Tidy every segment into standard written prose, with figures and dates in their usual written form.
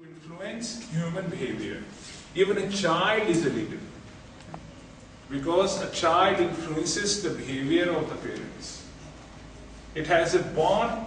To influence human behavior. Even a child is a leader. Because a child influences the behavior of the parents. It has a bond,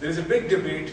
There is a big debate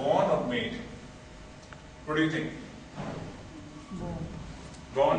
born or made. What do you think? Born.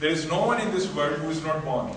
there is no one in this world who is not born.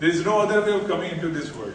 There is no other way of coming into this world.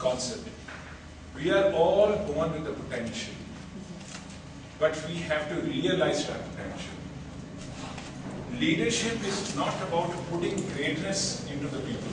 concept. We are all born with the potential, but we have to realize that potential. Leadership is not about putting greatness into the people.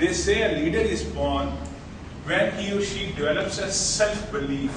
They say a leader is born when he or she develops a self belief.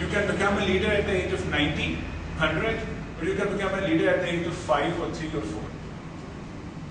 You can become a leader at the age of 90, 100, or you can become a leader at the age of 5 or 3 or 4.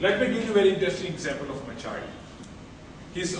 Let me give you a very interesting example of my child. He's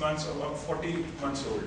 months or 40 months old.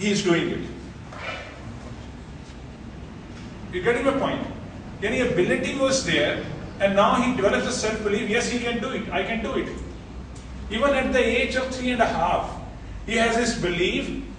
he is doing it. You getting my point? Yani ability was there and now he develops a self belief. Yes, he can do it. I can do it. Even at the age of 3.5, he has this belief.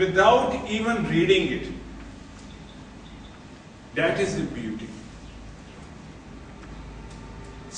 without even reading it. That is the beauty.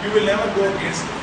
you will never go against it.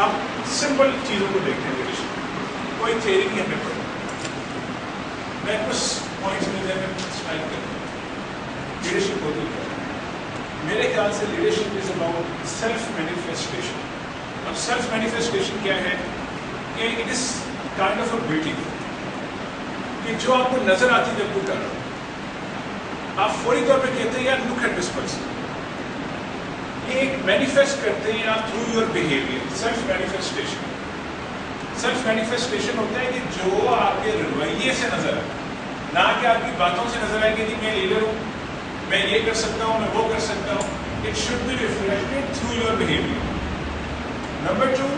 آپ simple چیزوں کو دیکھتے ہیں leadership, کوئی theory نہیں ہمیں پڑھنا. میں کچھ پوائنٹس میں اسٹرائک کرتا ہوں. لیڈرشپ ہوتی ہے میرے خیال سے leadership is about self manifestation. اب سیلف مینیفیسٹیشن کیا ہے کہ it is kind of a beauty کہ جو آپ کو نظر آتی ہے جب وہ کر رہا ہو آپ فوری طور پہ کہتے ہیں یار لک ایٹ دس پرسن. یہ ایک مینیفیسٹ کرتے ہیں آپ through your behaviour. Self manifestation ہوتا ہے کہ جو آپ کے رویے سے نظر آئے، نہ کہ آپ کی باتوں سے نظر آئے کہ جی میں لیڈر ہوں، میں یہ کر سکتا ہوں، میں وہ کر سکتا ہوں. It should be reflected through your behaviour. Number 2,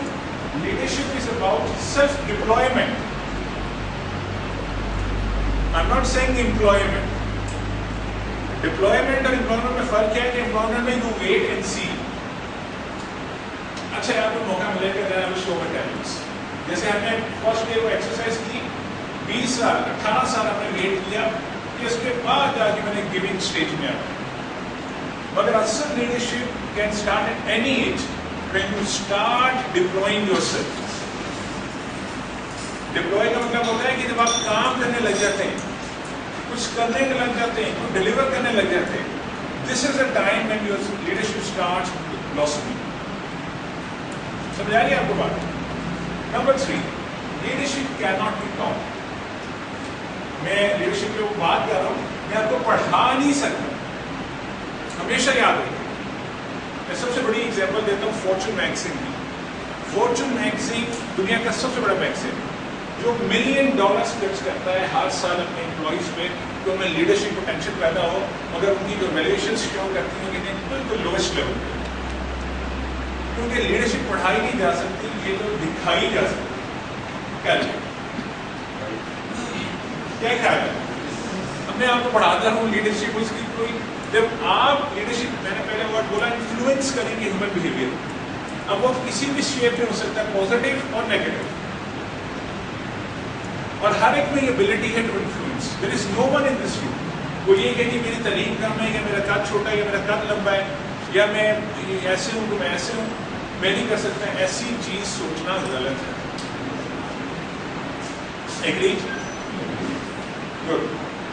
leadership is about self deployment. I am not seeing employment. Deployment اور امپلائمنٹ میں فرق کیا ہے کہ امپلائمنٹ میں یو ویٹ اینڈ سی. اچھا آپ کو موقع ملے گا اگر آپ شو میں ٹیلنٹس، جیسے ہم نے فرسٹ ڈے وہ ایکسرسائز کی 20 سال 18 سال ہم نے ویٹ کیا کہ اس کے بعد جا کے میں نے گیونگ اسٹیج میں آیا. مگر اصل leadership can start at any age when you start deploying yourself. Deploy کا مطلب ہوتا ہے کہ جب آپ کام کرنے لگ جاتے ہیں، کچھ کرنے لگ جاتے ہیں، کچھ ڈلیور کرنے لگ جاتے ہیں. This is a time when your leadership starts blossoming. سمجھ آ رہی ہے آپ کو بات؟ Number 3, leadership cannot be taught. میں لیڈرشپ کی بات کر رہا ہوں، میں آپ کو پڑھا نہیں سکتا. ہمیشہ یاد رکھیں. میں سب سے بڑی ایگزامپل دیتا ہوں فارچون میگزین کی. فارچون میگزین دنیا کا سب سے بڑا میگزین جو $1 ملین خرچ کرتا ہے ہر سال اپنے امپلائیز پہ کہ ان میں لیڈرشپ پوٹینشیل پیدا ہو، مگر ان کی جو ویلیویشن شو کرتی ہیں کہ بالکل لوئسٹ لیول پہ. کیونکہ لیڈرشپ پڑھائی نہیں جا سکتی، یہ تو دکھائی جا سکتی. کیا خیال ہے؟ اب میں آپ کو پڑھاتا ہوں لیڈرشپ اس کی کوئی، جب آپ لیڈرشپ میں نے پہلے ورڈ بولا انفلوئنس کریں گے ہیومن بہیویئر. اب وہ کسی بھی شیپ میں ہو سکتا ہے، پازیٹیو اور نیگیٹو، اور ہر ایک میں یہ ابلٹی ہے to influence. There is no one in this room وہ یہ کہ میری تعلیم کم ہے، یا میرا قد چھوٹا ہے، یا میرا قد لمبا ہے، یا میں ایسے ہوں تو میں ایسے ہوں، میں نہیں کر سکتا. ایسی چیز سوچنا غلط ہے. ایگری؟ گڈ.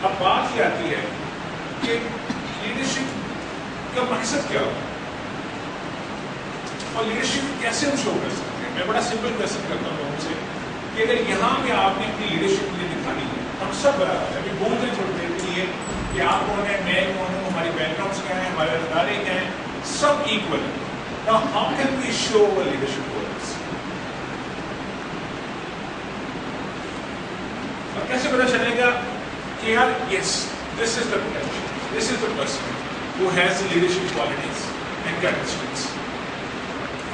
اب بات یہ آتی ہے کہ لیڈرشپ کا مقصد کیا ہوتا ہے اور لیڈرشپ کیسے ہم شو کر سکتے ہیں. میں بڑا سمپل کویسچن کرتا ہوں لوگوں سے کہ اگر یہاں پہ آپ نے اپنی لیڈرشپ مجھے دکھانی ہے، ہم سب برابر ہیں. ابھی بولتے چھوڑ دیر کے لیے کہ آپ کون ہیں، میں کون ہوں، ہماری بیک گراؤنڈس کیا ہیں، ہمارے ادارے کیا ہیں، سب ایکول ہیں. Now how can we show our leadership qualities؟ اور کیسے پتا چلے گا کہ یار yes, this is the potential, this is the person who has the leadership qualities and characteristics.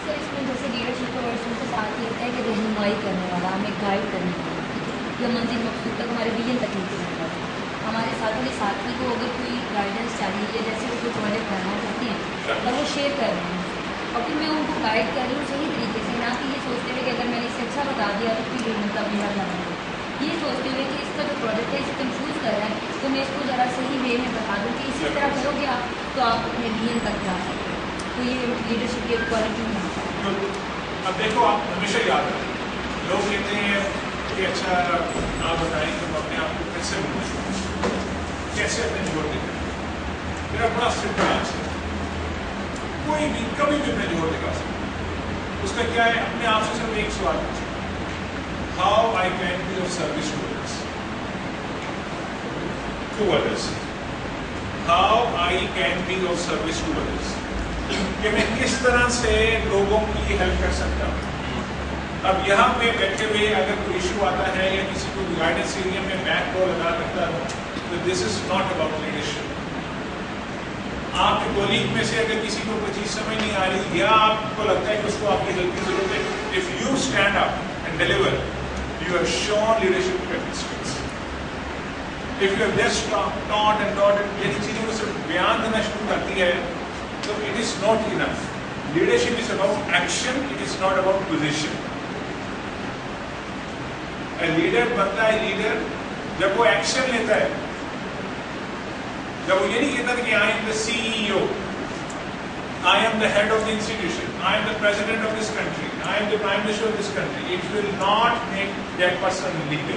اس میں جیسے لیڈرشپ کا ورڈ کے ساتھ یہ ہوتا ہے کہ رہنمائی کرنے والا، ہمیں گائیڈ کرنے والا، یا منزل مقصود تک ہمارے ویژن تک لے کے جانے والا. ہمارے ساتھ والے ساتھی کو اگر کوئی گائیڈنس چاہیے، یا جیسے وہ کوئی پروجیکٹ کرنا چاہتے ہیں اور وہ شیئر کر رہے ہیں، اور پھر میں ان کو گائیڈ کر رہی ہوں صحیح طریقے سے، نہ کہ یہ سوچتے ہوئے کہ اگر میں نے اسے اچھا بتا دیا تو پھر مطلب میرا نہ بنے. یہ سوچتے ہوئے کہ اس کا جو پروجیکٹ ہے اسے کنفیوز کر رہا ہے، تو میں اس کو ذرا صحیح وے میں بتا دوں کہ اسی طرح کرو گے آپ تو آپ اپنے ویژن تک جا سکتے ہیں. تو یہ لیڈرشپ کی ایک کوالٹی ہے. اب دیکھو آپ ہمیشہ یاد رکھیں، لوگ کہتے ہیں کہ اچھا آپ بتائیں کہ ہم اپنے آپ کو کیسے بنائیں، کیسے اپنے جوڑ دکھائیں. میرا بڑا سمپل آنسر ہے، کوئی بھی کبھی بھی اپنے جوڑ دکھا سکتا. اس کا کیا ہے، اپنے آپ سے صرف ایک سوال پوچھیں، how I can be of service to others. How I can be of service to others, کہ میں کس طرح سے لوگوں کی ہیلپ کر سکتا ہوں. اب یہاں پہ بیٹھے ہوئے اگر کوئی ایشو آتا ہے یا کسی کو گائیڈنس ایریا میں بیک رول ادا کرتا ہوں تو دس از ناٹ اباؤٹ لیڈرشپ. آپ کے کولیگ میں سے اگر کسی کو کوئی چیز سمجھ نہیں آ رہی یا آپ کو لگتا ہے کہ اس کو آپ کی ہیلپ کی ضرورت ہے، if you stand up and deliver you have shown leadership characteristics. If you have just taught and یعنی چیزوں کو صرف بیان کرنا شروع کرتی ہے تو it is not enough. Leadership is about action, it is not about position. Leader بنتا ہے لیڈر جب وہ ایکشن لیتا ہے، جب وہ یہ نہیں کہتا کہ I am the C E O, I am the head of the institution, I am the president of this country, I am the prime minister of this country, it will not make that person leader.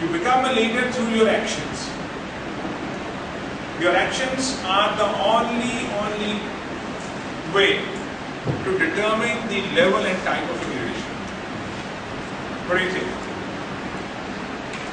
You become a leader through your actions. Your actions are the only way to determine the level and type of leadership. What do you think?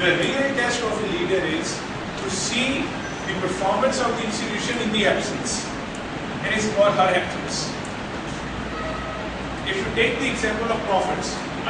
The real test of a leader is to see the performance of the institution in the absence and his or her absence. If you take the example of prophets,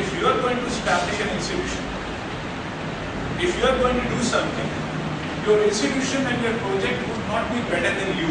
if you are going to establish an institution, if you are going to do something, your institution and your project would not be better than you.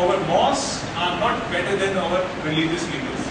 Our mosques are not better than our religious leaders.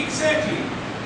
Exactly.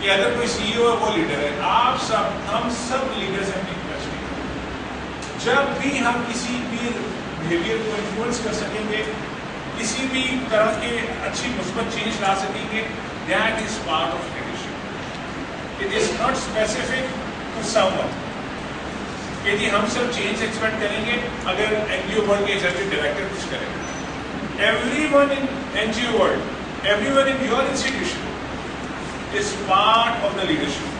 کہ اگر کوئی CEO ہے وہ leader ہے. آپ سب, ہم سب leaders ہیں اپنی کیپیسٹی میں. جب بھی ہم کسی بھی بیہیویئر کو انفلوئنس کر سکیں گے, کسی بھی طرح کے اچھی مثبت چینج لا سکیں گے, that is part of leadership. It is not specific to someone کہ جی ہم سب چینج ایکسپیکٹ کریں گے اگر NGO ورلڈ کے ایگزیکٹو ڈائریکٹر کچھ کریں گے. Everyone in NGO world, everyone in your institution is part of the leadership.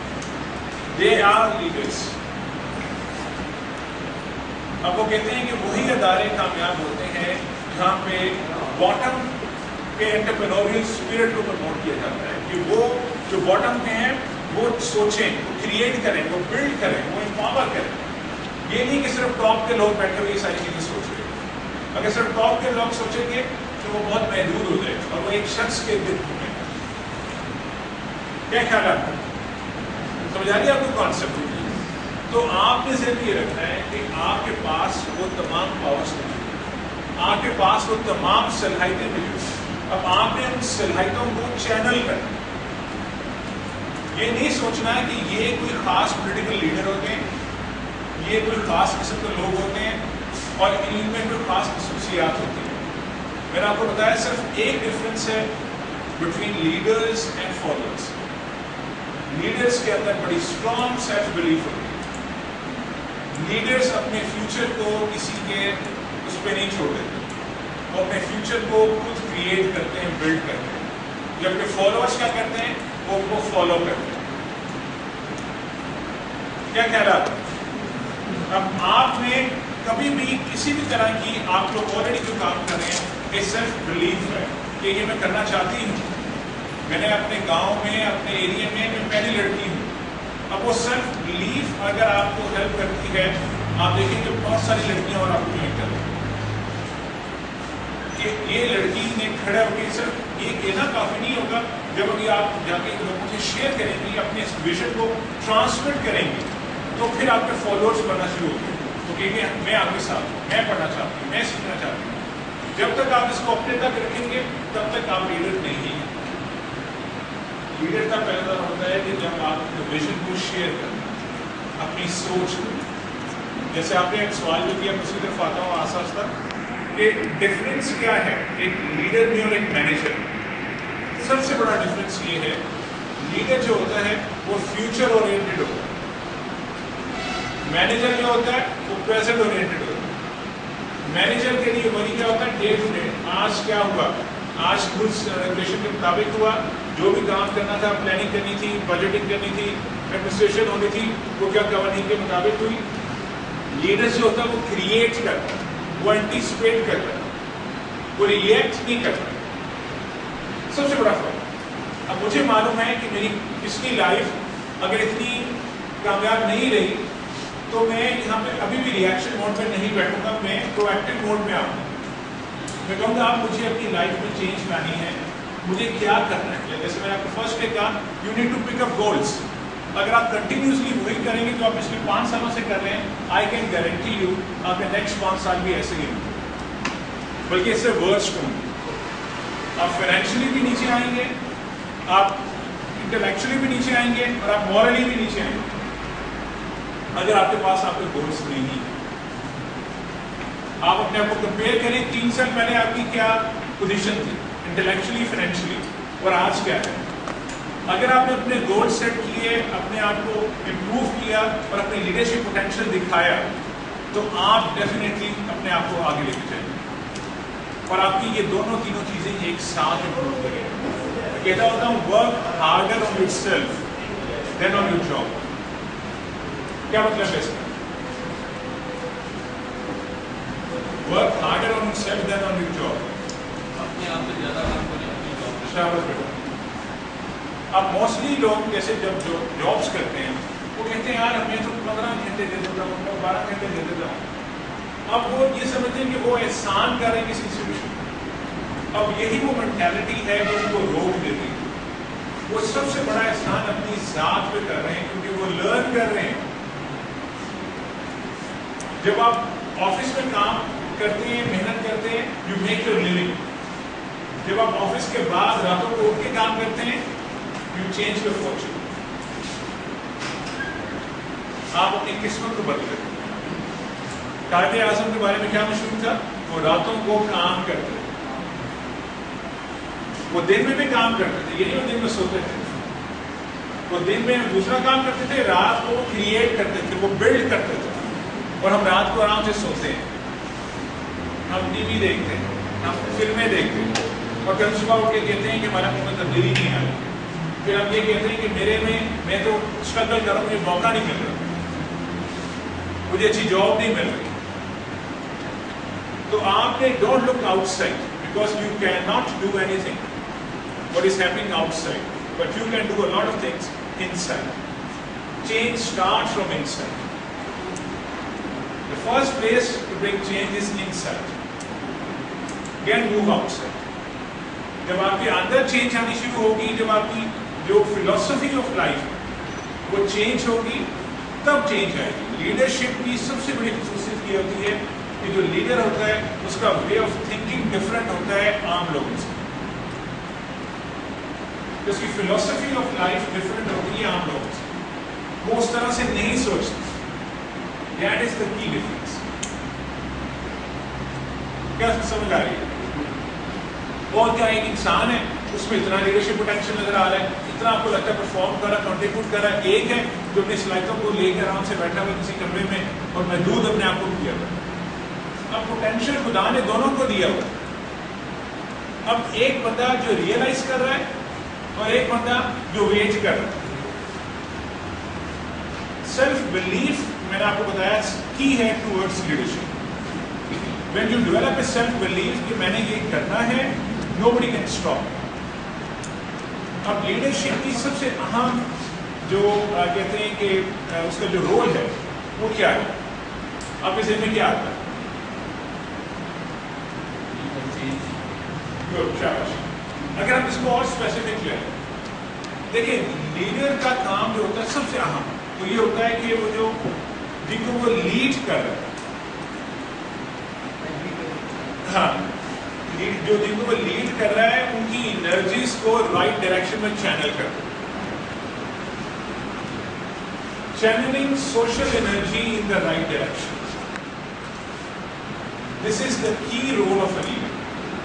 They are leaders. اب وہ کہتے ہیں کہ وہی ادارے کامیاب ہوتے ہیں جہاں پہ باٹم کے انٹرپرینوریل اسپرٹ کو پروموٹ کیا جاتا ہے, کہ وہ جو باٹم پہ ہیں وہ سوچیں, وہ کریٹ کریں, وہ بلڈ کریں, وہ امپاور کریں. یہ نہیں کہ صرف ٹاپ کے لوگ بیٹھے ہوئے یہ ساری چیزیں سوچ رہے ہیں. اگر صرف ٹاپ کے لوگ سوچیں گے تو وہ بہت محدود ہو جائے اور وہ ایک شخص کے دل میں. کیا خیال ہے آپ کا؟ سمجھ آ رہی ہے آپ کو کانسیپٹ؟ تو آپ نے ذہن یہ رکھنا ہے کہ آپ کے پاس وہ تمام پاورز موجود, آپ کے پاس وہ تمام صلاحیتیں موجود. اب آپ نے ان صلاحیتوں کو چینل کرنا. یہ نہیں سوچنا ہے کہ یہ کوئی خاص پولیٹیکل لیڈر ہوتے ہیں, یہ کوئی خاص قسم کے لوگ ہوتے ہیں اور ان میں کوئی خاص خصوصیات ہوتی ہیں. میں نے آپ کو بتایا صرف ایک ڈفرینس ہے between leaders and followers. Leaders کے اندر بڑی اسٹرانگ سیلف بلیف ہوتی ہے. لیڈرز اپنے فیوچر کو کسی کے اس پہ نہیں چھوڑ دیتے, وہ اپنے فیوچر کو خود کریٹ کرتے ہیں, بلڈ کرتے ہیں. جبکہ فالوورز کیا کرتے ہیں, وہ ان کو فالو کرتے ہیں. کیا خیالات؟ اب آپ نے کبھی بھی کسی بھی طرح کی, آپ لوگ آلریڈی جو کام کر رہے ہیں, یہ سیلف بلیف ہے کہ یہ میں کرنا چاہتی ہوں. میں نے اپنے گاؤں میں, اپنے ایریا میں پہلی لڑکی ہوں. اب وہ سیلف بلیف اگر آپ کو ہیلپ کرتی ہے, آپ دیکھیں کہ بہت ساری لڑکیاں اور آپ کو جوائن کر رہی ہیں. کہ یہ لڑکی نے کھڑا ہو کے صرف یہ کہنا کافی نہیں ہوگا, جب ابھی آپ جا کے لوگوں سے شیئر کریں گے, اپنے اس ویژن کو ٹرانسمٹ کریں گے, تو پھر آپ کے فالوورز بننا شروع ہو گئے. تو کہیں میں آپ کے ساتھ ہوں, میں پڑھنا چاہتی ہوں, میں سیکھنا چاہتی ہوں. جب تک آپ اس کو اپنے تک رکھیں گے تب تک آپ لیڈر نہیں ہیں. لیڈر کا پہلا ہوتا ہے کہ جب آپ ویژن کو شیئر کریں, اپنی سوچ کو. جیسے آپ نے ایک سوال جو کیا, میں اسی طرف آتا ہوں آہستہ آہستہ, کہ ڈفرینس کیا ہے ایک لیڈر میں اور ایک مینیجر میں. سب سے بڑا ڈفرینس یہ ہے, لیڈر جو ہوتا ہے وہ فیوچر اورینٹڈ ہوتا ہے, مینیجر جو ہوتا ہے وہ پریزنٹ اورینٹڈ ہوتا ہے. مینیجر کے لیے وہی کیا ہوتا ہے, ڈے ٹو ڈے, آج کیا ہوا, آج رولس ریگولیشن کے مطابق ہوا, جو بھی کام کرنا تھا, پلاننگ کرنی تھی, بجٹنگ کرنی تھی, ایڈمنسٹریشن ہونی تھی, وہ کیا قوانین کے مطابق ہوئی. لیڈر جو ہوتا ہے وہ کریٹ کرتا ہے, وہ اینٹیسپیٹ کرتا ہے, وہ ریئیکٹ نہیں کرتا. سب سے بڑا فرق. اب مجھے معلوم ہے کہ میری پچھلی لائف اگر اتنی کامیاب نہیں رہی تو میں یہاں پہ ابھی بھی ریئیکشن موڈ میں نہیں بیٹھوں گا, میں پرو ایکٹیو موڈ میں آؤں گا. میں کہوں گا آپ مجھے اپنی لائف میں چینج لانی ہے, مجھے کیا کرنا ہے. جیسے میں نے آپ کو فرسٹ ڈے کہا, you need to pick up goals. اگر آپ کنٹینیوسلی وہی کریں گے جو آپ پچھلے 5 سالوں سے کر رہے ہیں, آئی کین گارنٹی یو آپ کے نیکسٹ 5 سال بھی ایسے ہی ہوں, بلکہ اس سے ورسٹ ہوں گے. آپ فائنینشلی بھی نیچے آئیں گے, آپ انٹلیکچولی بھی نیچے آئیں گے, اور آپ مورلی بھی نیچے آئیں گے اگر آپ کے پاس آپ کے گولس نہیں ہیں. آپ اپنے آپ کو کمپیئر کریں, 3 سال پہلے آپ کی کیا پوزیشن تھی انٹلیکچولی, فائنینشلی, اور آج کیا ہے. اگر آپ نے اپنے گول سیٹ کیے, اپنے آپ کو امپروو کیا اور اپنے لیڈرشپ پوٹینشیل دکھایا, تو آپ ڈیفینیٹلی اپنے آپ کو آگے لے کے جائیں گے. اور آپ کی یہ دونوں تینوں چیزیں ایک ساتھ امپروو کریں. کہتا ہوتا ہوں, work harder on yourself then on your job. کیا مطلب ہے اس کا؟ Work harder on yourself then on your job. اپنے آپ سے زیادہ کام کریں اپنی جاب. شاباش بیٹا. اب موسٹلی لوگ جیسے جب جو جابس کرتے ہیں وہ کہتے ہیں یار ہمیں تو 15 گھنٹے دے دیتا ہوں, 12 گھنٹے دے دیتا ہوں. اب وہ یہ سمجھتے ہیں کہ وہ احسان کر رہے ہیں کسی انسٹیٹیوشن. اب یہی وہ مینٹیلٹی ہے جو ان کو روک دیتی ہے. وہ سب سے بڑا احسان اپنی ذات پہ کر رہے ہیں کیونکہ وہ لرن کر رہے ہیں. جب آپ آفس میں کام کرتے ہیں, محنت کرتے ہیں, یو میک یور لیونگ. جب آپ آفس کے بعد راتوں کو اٹھ کے کام کرتے ہیں, you change your fortune. آپ اپنی قسمت کو بدلیں. قائد اعظم کے بارے میں کیا مشہور تھا؟ وہ راتوں کو کام کرتے تھے. وہ دن میں بھی کام کرتے تھے, یہ نہیں وہ دن میں سوتے تھے. وہ دن میں دوسرا کام کرتے تھے, رات کو کریٹ کرتے تھے, وہ بلڈ کرتے تھے. اور ہم رات کو آرام سے سوتے ہیں, ہم ٹی وی دیکھتے ہیں, ہم فلمیں دیکھتے ہیں, اور کل صبح اٹھ کے کہتے ہیں کہ ہمارا میں تبدیلی نہیں آ رہی. پھر ہم یہ کہتے ہیں کہ میں تو اسٹرگل کر رہا ہوں, مجھے موقع نہیں مل رہا, مجھے اچھی جاب نہیں مل رہی. تو آپ نے don't look outside, because you can not do anything what is happening outside, but you can do a lot of things inside. Change start from inside. The first place to bring change is inside. Then move outside. جب آپ کے اندر change آنی شروع ہوگی, جب آپ کی جو فلاسفی آف لائف وہ چینج ہوگی, تب چینج آئے گی. لیڈرشپ کی سب سے بڑی خصوصیت یہ ہوتی ہے کہ جو لیڈر ہوتا ہے اس کا وے آف تھنکنگ ڈفرینٹ ہوتا ہے عام لوگوں سے. اس کی فلاسفی آف لائف ڈفرینٹ ہوتی ہے عام لوگوں سے. وہ اس طرح سے نہیں سوچتے. That is the key difference. کیا سمجھ آ رہی ہے؟ اور کیا ایک انسان ہے, اس میں اتنا لیڈرشپ پوٹینشیل نظر آ رہا ہے, اتنا آپ کو لگتا ہے پرفارم کر رہا ہے, کنٹریبیوٹ کر رہا ہے. ایک ہے جو اپنی صلاحیتوں کو لے کے آرام سے بیٹھا ہوا کسی کمرے میں اور محدود اپنے آپ کو کیا ہوا. اب پوٹینشیل خدا نے دونوں کو دیا ہوا. اب ایک بندہ جو ریئلائز کر رہا ہے اور ایک بندہ جو ویٹ کر رہا ہے. سیلف بلیف میں نے آپ کو بتایا کی ہے towards leadership. when you develop a self belief کہ میں نے یہ کرنا ہے, nobody can stop. اب لیڈرشپ کی سب سے اہم جو کہتے ہیں کہ اس کا جو رول ہے وہ کیا ہے, آپ کے ذہن میں کیا آتا ہے؟ اگر آپ اس کو اور اسپیسیفک لیں, دیکھیں لیڈر کا کام جو ہوتا ہے سب سے اہم تو یہ ہوتا ہے کہ وہ جو جن کو وہ لیڈ کر رہا ہے, ہاں جو جن کو وہ لیڈ کر رہا ہے ان کی انرجیز کو رائٹ ڈائریکشن میں چینل کر رہا ہے. Channelling social energy in the right direction, this is the key role of a leader.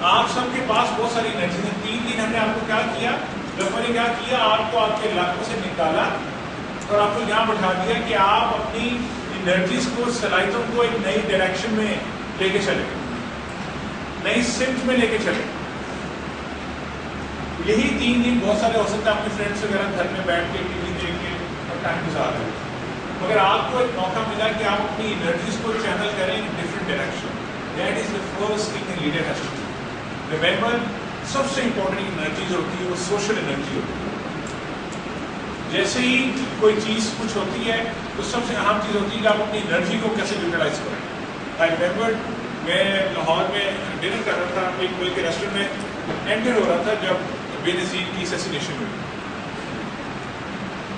آپ سب کے پاس بہت ساری انرجیز ہیں. 3 دن ہم نے آپ کو کیا کیا, رفر نے کیا کیا, آپ کو آپ کے علاقوں سے نکالا اور آپ کو یہاں بٹھا دیا کہ آپ اپنی انرجیز کو, صلاحیتوں کو ایک نئی ڈائریکشن میں لے کے چلے, نئی سمت میں لے کے چلے. یہی 3 دن بہت سارے ہو سکتے ہیں اپنے فرینڈس وغیرہ گھر میں بیٹھ کے ٹی وی دیکھ کے اور ٹائم گزار رہے, مگر آپ کو ایک موقع ملا کہ آپ اپنی انرجیز کو چینل کریں in different direction. That is the first thing a leader has to do. Remember, سب سے امپورٹنٹ انرجی جو ہوتی ہے وہ سوشل انرجی ہوتی ہے. جیسے ہی کوئی چیز کچھ ہوتی ہے تو سب سے اہم چیز ہوتی ہے کہ آپ اپنی انرجی کو کیسے یوٹیلائز کریں. آئی ریمبر میں لاہور میں ڈنر کر رہا تھا, ایک ملک کے ریسٹورینٹ میں انٹر ہو رہا تھا جب بے نظیر کی اسیسینیشن ہوئی,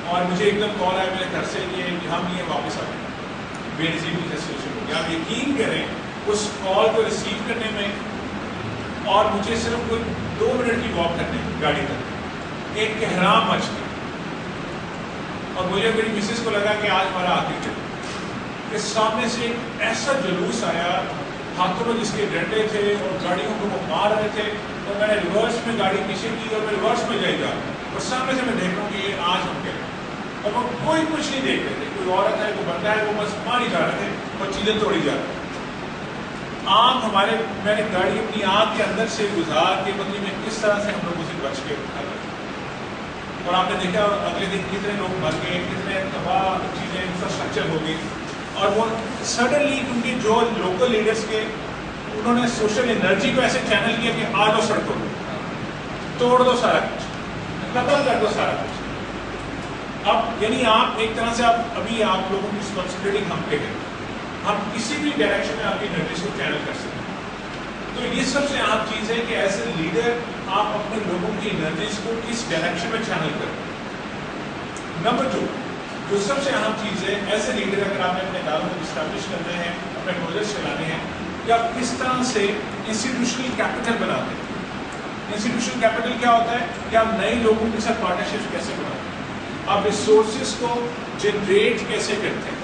اور مجھے ایک دم کال آیا میرے گھر سے کہ ہم یہ واپس آ گئے, بے نظیر کی اسیسینیشن ہوئی. آپ یقین کریں اس کال کو ریسیو کرنے میں اور مجھے صرف کوئی 2 منٹ کی واک کرنے میں گاڑی تک ایک کہرام مچ گئی, اور مجھے میری مسز کو لگا کہ آج ہمارا آخری دن. اس سامنے سے ایک ایسا جلوس آیا, ہاتھوں میں جس کے ڈنڈے تھے اور گاڑیوں کو وہ مار رہے تھے, اور میں نے ریورس میں گاڑی پیچھے کی اور میں ریورس میں جائے گا, اور سامنے سے میں دیکھ رہا ہوں کہ یہ آج ہم گئے, اور وہ کوئی کچھ نہیں دیکھ رہے تھے. کوئی عورت ہے, کوئی بندہ ہے, وہ بس مار ہی جا رہے تھے اور چیزیں توڑی جا رہی. آنکھ ہمارے, میں نے گاڑی اپنی آنکھ کے اندر سے گزار کے بدلے میں کس طرح سے ہم لوگوں سے بچ کے اٹھا رہے. اور آپ نے دیکھا اگلے دن کتنے لوگ مر گئے, کتنے تباہ چیزیں انفراسٹرکچر ہو گئی. اور وہ سڈنلی کیونکہ جو لوکل لیڈرس کے انہوں نے سوشل انرجی کو ایسے چینل کیا کہ آ جاؤ سڑکوں پہ, توڑ دو سارا کچھ, قتل کر دو سارا کچھ. اب یعنی آپ ایک طرح سے آپ ابھی آپ لوگوں کی رسپانسبلٹی ہم پہ ہے, ہم کسی بھی ڈائریکشن میں آپ کی انرجیز کو چینل کر سکتے ہیں. تو یہ سب سے اہم چیز ہے کہ ایز اے لیڈر آپ اپنے لوگوں کی انرجیز کو کس ڈائریکشن میں چینل کریں. نمبر 2 جو سب سے اہم چیز ہے ایز اے لیڈر, اگر آپ نے اپنے اداروں کو اسٹیبلش کرنے ہیں, اپنے پروجیکٹس چلانے ہیں, کہ آپ کس طرح سے انسٹیٹیوشنل کیپٹل بناتے ہیں. انسٹیٹیوشنل کیپٹل کیا ہوتا ہے کہ آپ نئے لوگوں کے ساتھ پارٹنرشپ کیسے بناتے ہیں, آپ ریسورسز کو جنریٹ کیسے کرتے ہیں,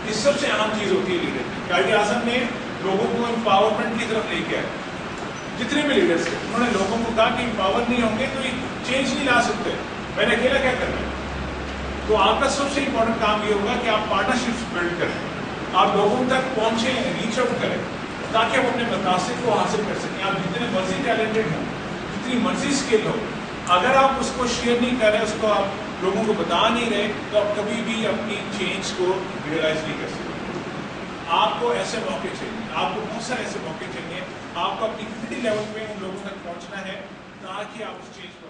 اس سب سے اہم چیز ہوتی ہے لیڈر کی. قائد اعظم نے لوگوں کو امپاورمنٹ کی طرف لے کے آئے. جتنے بھی لیڈرس تھے انہوں نے لوگوں کو کہا کہ امپاور نہیں ہوں گے تو چینج نہیں لا سکتے, میں نے اکیلا کیا کرنا ہے. تو آپ کا سب سے امپورٹنٹ کام یہ ہوگا کہ آپ پارٹنرشپس بلڈ کریں, آپ لوگوں تک پہنچیں, ریچ آؤٹ کریں تاکہ آپ اپنے مقاصد کو حاصل کر سکیں. آپ جتنے مرضی ٹیلنٹڈ ہوں, جتنی مرضی اسکل ہو, اگر آپ اس کو شیئر نہیں کر رہے, اس کو آپ لوگوں کو بتا نہیں رہے, تو آپ کبھی بھی اپنی چینج کو ریئلائز نہیں کر سکتے. آپ کو ایسے موقع چاہیے, آپ کو بہت سارے ایسے موقع چاہیے, آپ کو اپنی کمیونٹی لیول پہ ان لوگوں تک پہنچنا ہے تاکہ آپ اس چینج کو